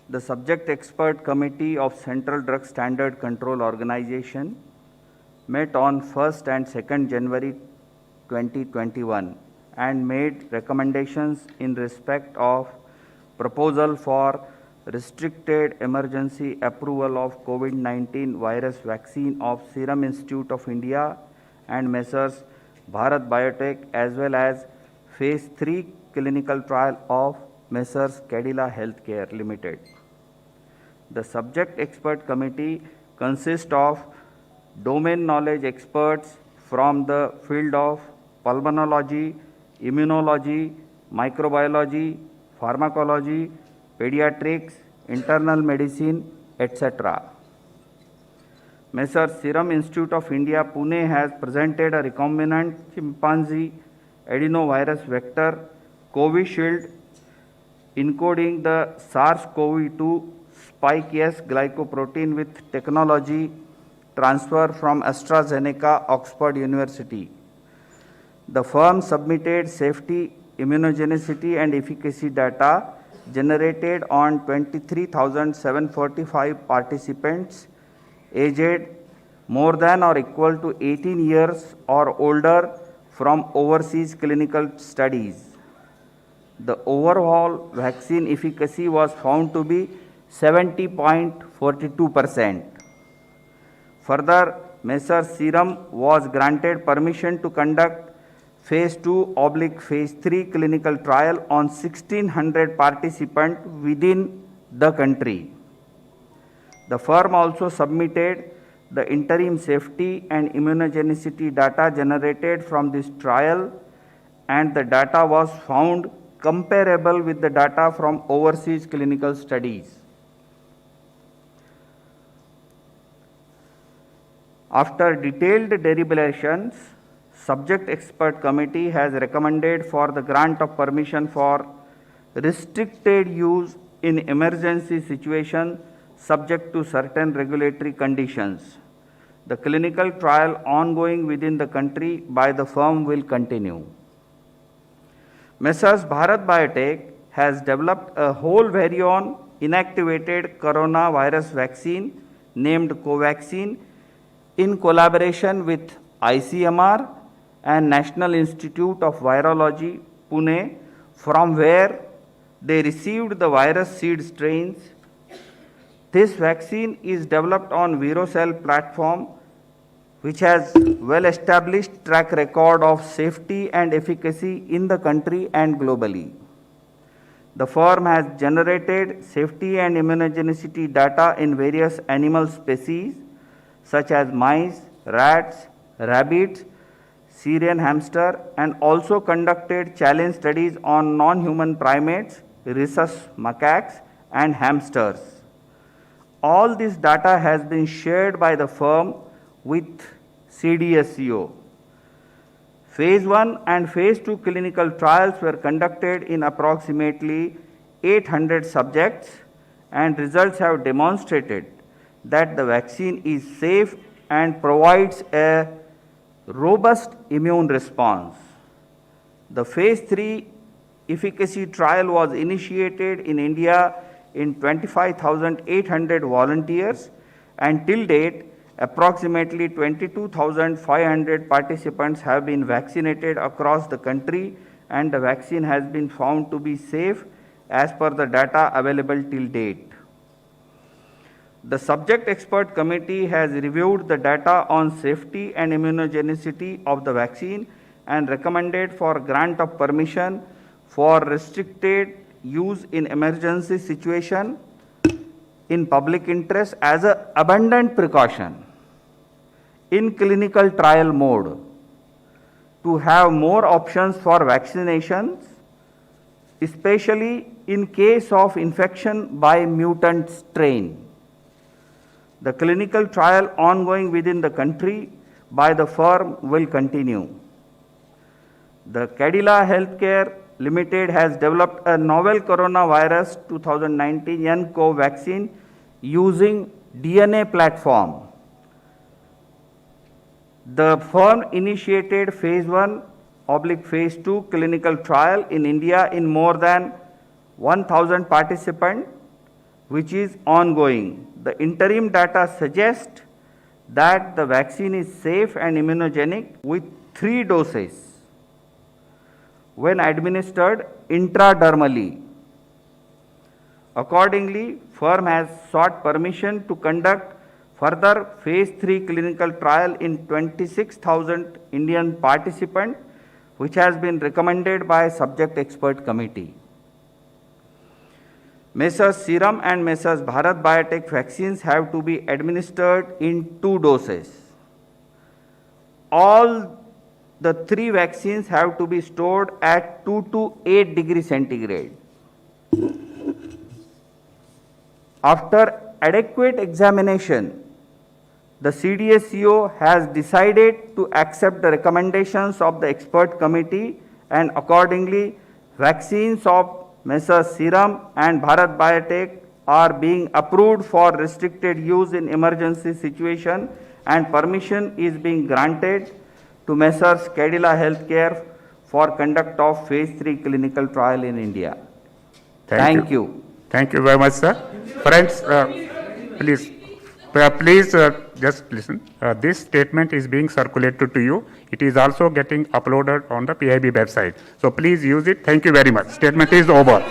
The subject expert committee of Central Drug Standard Control Organization met on 1st and 2nd January 2021 and made recommendations in respect of proposal for restricted emergency approval of COVID-19 virus vaccine of Serum Institute of India and Messrs. Bharat Biotech, as well as Phase 3 clinical trial of Messrs. Cadila Healthcare Limited. The subject expert committee consists of domain knowledge experts from the field of pulmonology, immunology, microbiology, pharmacology, pediatrics, internal medicine, etc. Messrs. Serum Institute of India, Pune has presented a recombinant chimpanzee adenovirus vector, Covishield, encoding the SARS-CoV-2 spike S glycoprotein with technology transfer from AstraZeneca, Oxford University. The firm submitted safety, immunogenicity and efficacy data generated on 23,745 participants aged more than or equal to 18 years or older from overseas clinical studies. The overall vaccine efficacy was found to be 70.42%. Further, Messrs. Serum was granted permission to conduct Phase 2/Phase 3 clinical trial on 1,600 participants within the country. The firm also submitted the interim safety and immunogenicity data generated from this trial, and the data was found comparable with the data from overseas clinical studies. After detailed deliberations, subject expert committee has recommended for the grant of permission for restricted use in emergency situation subject to certain regulatory conditions. The clinical trial ongoing within the country by the firm will continue. Messrs. Bharat Biotech has developed a whole virion inactivated coronavirus vaccine named Covaxin in collaboration with ICMR and National Institute of Virology, Pune, from where they received the virus seed strains. This vaccine is developed on ViroCell platform, which has well-established track record of safety and efficacy in the country and globally. The firm has generated safety and immunogenicity data in various animal species such as mice, rats, rabbits, Syrian hamster, and also conducted challenge studies on non-human primates, rhesus macaques, and hamsters. All this data has been shared by the firm with CDSCO. Phase 1 and Phase 2 clinical trials were conducted in approximately 800 subjects, and results have demonstrated that the vaccine is safe and provides a robust immune response. The Phase 3 efficacy trial was initiated in India in 25,800 volunteers, and till date, approximately 22,500 participants have been vaccinated across the country, and the vaccine has been found to be safe as per the data available till date. The subject expert committee has reviewed the data on safety and immunogenicity of the vaccine and recommended for grant of permission for restricted use in emergency situation in public interest as an abundant precaution in clinical trial mode to have more options for vaccinations, especially in case of infection by mutant strain. The clinical trial ongoing within the country by the firm will continue. The Cadila Healthcare Limited has developed a novel coronavirus 2019 nCoV vaccine using DNA platform. The firm initiated Phase 1/Phase 2 clinical trial in India in more than 1,000 participants which is ongoing. The interim data suggests that the vaccine is safe and immunogenic with 3 doses when administered intradermally. Accordingly, firm has sought permission to conduct further phase 3 clinical trial in 26,000 Indian participants, which has been recommended by subject expert committee. Messrs Serum and Messrs Bharat Biotech vaccines have to be administered in 2 doses. All the 3 vaccines have to be stored at 2 to 8 degrees centigrade. After adequate examination, the CDSCO has decided to accept the recommendations of the expert committee, and accordingly, vaccines of Messrs Serum and Bharat Biotech are being approved for restricted use in emergency situation, and permission is being granted to Messrs Cadila Healthcare for conduct of phase 3 clinical trial in India. Thank you. Thank you very much, sir. Friends, please just listen. This statement is being circulated to you. It is also getting uploaded on the PIB website. So please use it. Thank you very much. Statement is over.